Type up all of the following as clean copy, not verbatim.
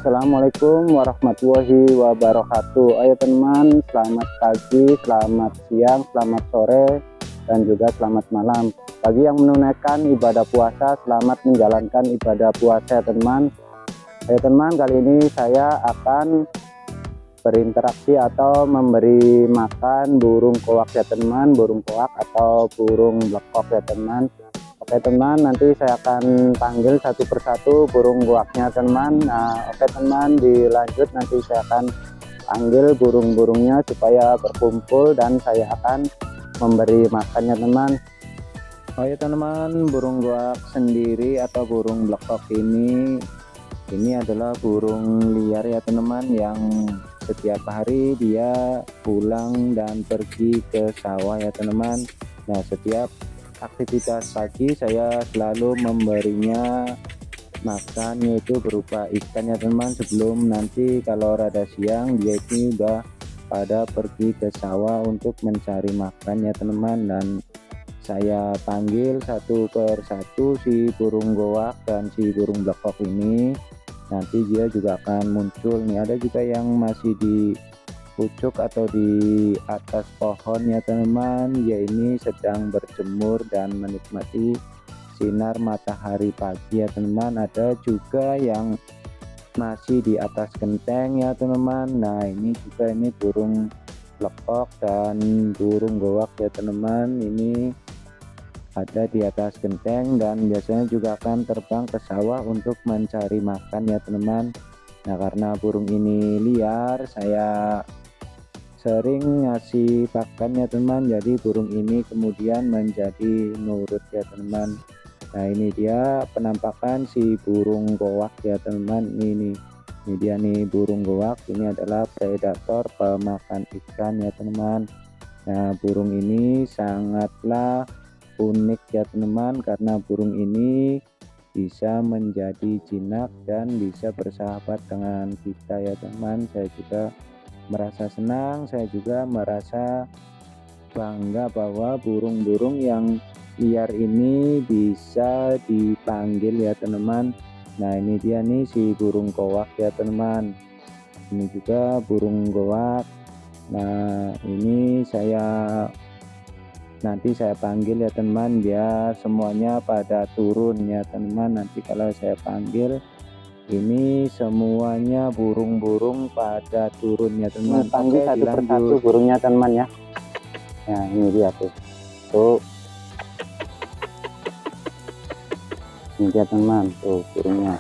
Assalamualaikum warahmatullahi wabarakatuh. Ayo teman, selamat pagi, selamat siang, selamat sore, dan juga selamat malam. Bagi yang menunaikan ibadah puasa, selamat menjalankan ibadah puasa ya teman. Ayo teman, kali ini saya akan berinteraksi atau memberi makan burung koak ya teman, burung koak atau burung blekok ya teman. Oke teman, nanti saya akan panggil satu persatu burung koaknya teman. Nah oke teman, dilanjut nanti saya akan panggil burung-burungnya supaya berkumpul dan saya akan memberi makannya teman. Oh ya teman, burung koak sendiri atau burung blekok ini adalah burung liar ya teman, yang setiap hari dia pulang dan pergi ke sawah ya teman. Nah setiap aktivitas pagi saya selalu memberinya makan, yaitu berupa ikan ya teman, sebelum nanti kalau rada siang dia itu udah pada pergi ke sawah untuk mencari makan ya teman. Dan saya panggil satu persatu si burung goak dan si burung blekok ini, nanti dia juga akan muncul nih. Ada juga yang masih di pucuk atau di atas pohon ya teman, ya ini sedang berjemur dan menikmati sinar matahari pagi ya teman. Ada juga yang masih di atas genteng ya teman. Nah ini juga ini burung blekok dan burung goak ya teman, ini ada di atas genteng dan biasanya juga akan terbang ke sawah untuk mencari makan ya teman. Nah karena burung ini liar, saya sering ngasih pakan ya teman, jadi burung ini kemudian menjadi nurut ya teman. Nah ini dia penampakan si burung goak ya teman. Ini dia nih burung goak, ini adalah predator pemakan ikan ya teman. Nah burung ini sangatlah unik ya teman, karena burung ini bisa menjadi jinak dan bisa bersahabat dengan kita ya teman. Saya juga merasa senang, saya juga merasa bangga bahwa burung-burung yang liar ini bisa dipanggil ya teman. Nah ini dia nih si burung koak ya teman, ini juga burung goak. Nah ini nanti saya panggil ya teman, dia semuanya pada turun ya teman. Nanti kalau saya panggil ini semuanya burung-burung pada turun ya teman. Panggil satu persatu burungnya teman ya. Nah ini dia tuh ini dia teman, tuh burungnya.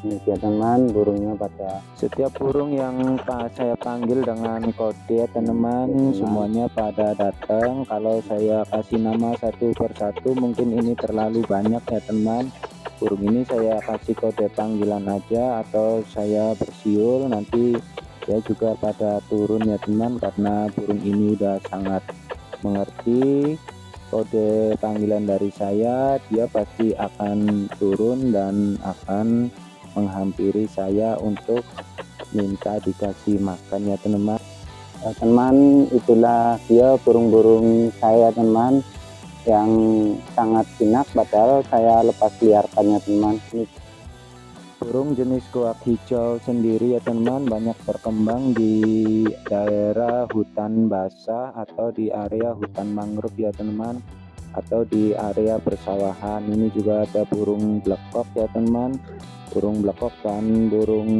Ini dia teman, burungnya pada setiap burung yang saya panggil dengan kode ya teman, semuanya pada datang. Kalau saya kasih nama satu persatu mungkin ini terlalu banyak ya teman. Burung ini saya kasih kode panggilan aja atau saya bersiul, nanti dia juga pada turun ya teman, karena burung ini udah sangat mengerti kode panggilan dari saya. Dia pasti akan turun dan akan menghampiri saya untuk minta dikasih makan ya teman. Teman, itulah dia burung-burung saya teman, yang sangat jinak padahal saya lepas liarkan ya teman. Burung jenis koak hijau sendiri ya teman banyak berkembang di daerah hutan basah atau di area hutan mangrove ya teman, atau di area persawahan. Ini juga ada burung blekok ya teman. Burung blekok dan burung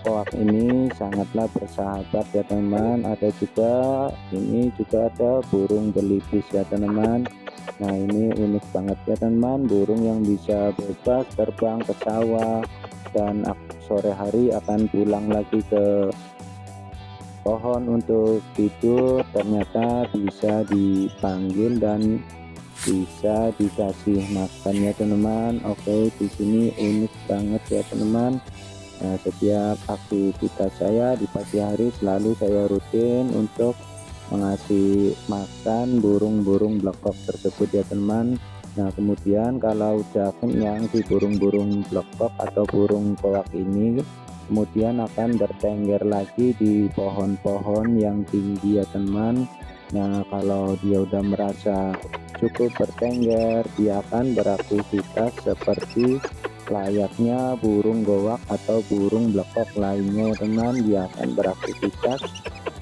koak ini sangatlah bersahabat ya teman. Ada juga ini juga ada burung belibis ya teman. Nah ini unik banget ya teman, burung yang bisa bebas terbang ke sawah dan sore hari akan pulang lagi ke pohon untuk tidur, ternyata bisa dipanggil dan bisa dikasih makan ya teman. Oke, di sini unik banget ya teman. Nah setiap aktivitas saya di pagi hari selalu saya rutin untuk mengasih makan burung-burung blekok tersebut ya teman. Nah kemudian kalau udah kenyang si burung-burung blekok atau burung koak ini kemudian akan bertengger lagi di pohon-pohon yang tinggi ya teman. Nah, kalau dia udah merasa cukup bertengger, dia akan beraktivitas seperti layaknya burung gowak atau burung blekok lainnya ya teman. Dia akan beraktivitas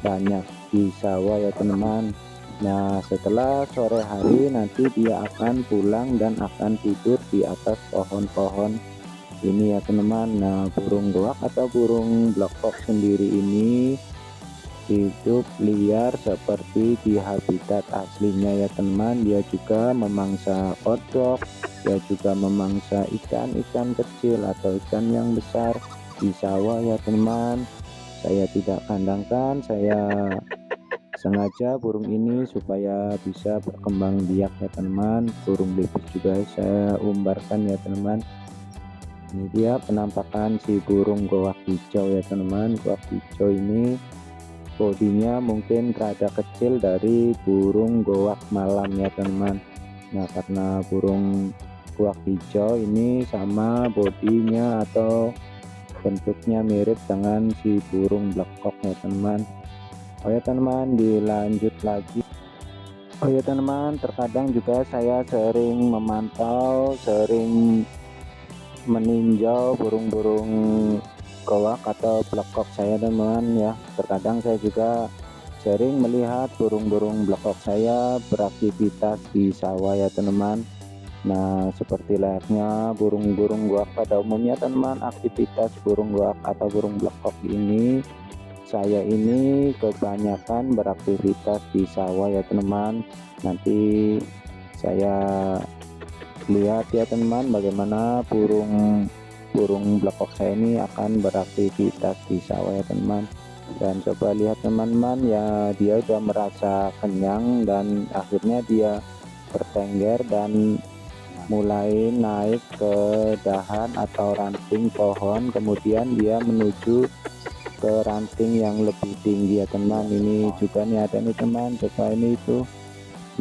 banyak di sawah ya teman. Nah, setelah sore hari nanti dia akan pulang dan akan tidur di atas pohon-pohon ini ya teman. Nah, burung goak atau burung blekok sendiri ini hidup liar seperti di habitat aslinya ya teman. Dia juga memangsa kodok, dia juga memangsa ikan-ikan kecil atau ikan yang besar di sawah ya teman. Saya tidak kandangkan, saya sengaja burung ini supaya bisa berkembang biak ya teman. Burung lepus juga saya umbarkan ya teman. Ini dia penampakan si burung goak hijau ya teman. Goak hijau ini bodinya mungkin rada kecil dari burung goak malam ya teman. Nah, karena burung goak hijau ini sama bodinya atau bentuknya mirip dengan si burung blekok ya teman. Oh ya teman, dilanjut lagi. Oh ya teman, terkadang juga saya sering memantau, sering meninjau burung-burung goak atau blekok saya teman ya. Terkadang saya juga sering melihat burung-burung blekok saya beraktivitas di sawah ya teman. Nah, seperti layaknya burung-burung goak pada umumnya teman, aktivitas burung goak atau burung blekok ini, saya ini kebanyakan beraktivitas di sawah ya teman. Nanti saya lihat ya teman bagaimana burung blekok saya ini akan beraktivitas di sawah ya teman. Dan coba lihat teman-teman ya, dia udah merasa kenyang dan akhirnya dia bertengger dan mulai naik ke dahan atau ranting pohon, kemudian dia menuju ke ranting yang lebih tinggi ya teman. Ini juga nih ada nih teman, coba ini itu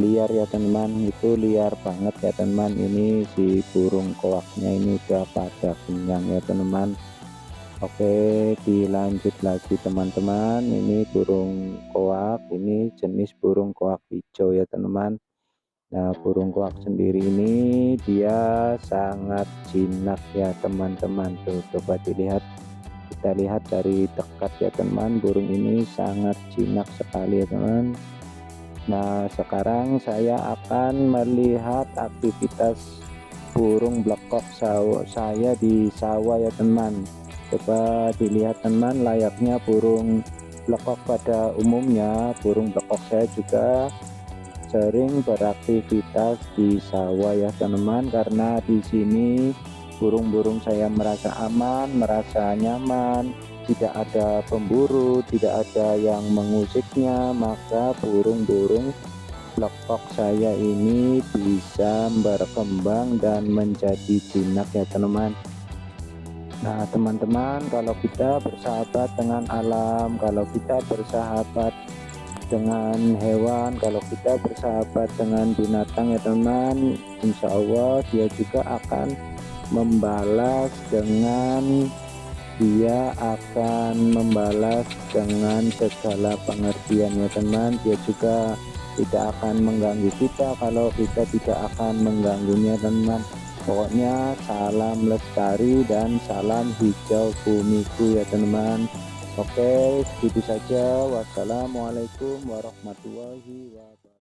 liar ya teman, itu liar banget ya teman. Ini si burung koaknya ini udah pada kenyang ya teman. Oke, dilanjut lagi teman-teman. Ini burung koak, ini jenis burung koak hijau ya teman. Nah, burung koak sendiri ini dia sangat jinak ya teman-teman. Tuh coba dilihat, kita lihat dari dekat ya teman, burung ini sangat jinak sekali ya teman. Nah, sekarang saya akan melihat aktivitas burung blekok saya di sawah ya teman. Coba dilihat teman, layaknya burung blekok pada umumnya, burung blekok saya juga sering beraktivitas di sawah ya teman. Karena di sini burung-burung saya merasa aman, merasa nyaman, tidak ada pemburu, tidak ada yang mengusiknya, maka burung-burung blekok saya ini bisa berkembang dan menjadi jinak ya teman. Nah teman-teman, kalau kita bersahabat dengan alam, kalau kita bersahabat dengan hewan, kalau kita bersahabat dengan binatang ya teman, insya Allah dia juga akan membalas dengan segala pengertian ya teman. Dia juga tidak akan mengganggu kita kalau kita tidak akan mengganggunya teman. Pokoknya salam lestari dan salam hijau bumiku ya teman. Oke, segitu saja. Wassalamualaikum warahmatullahi wabarakatuh.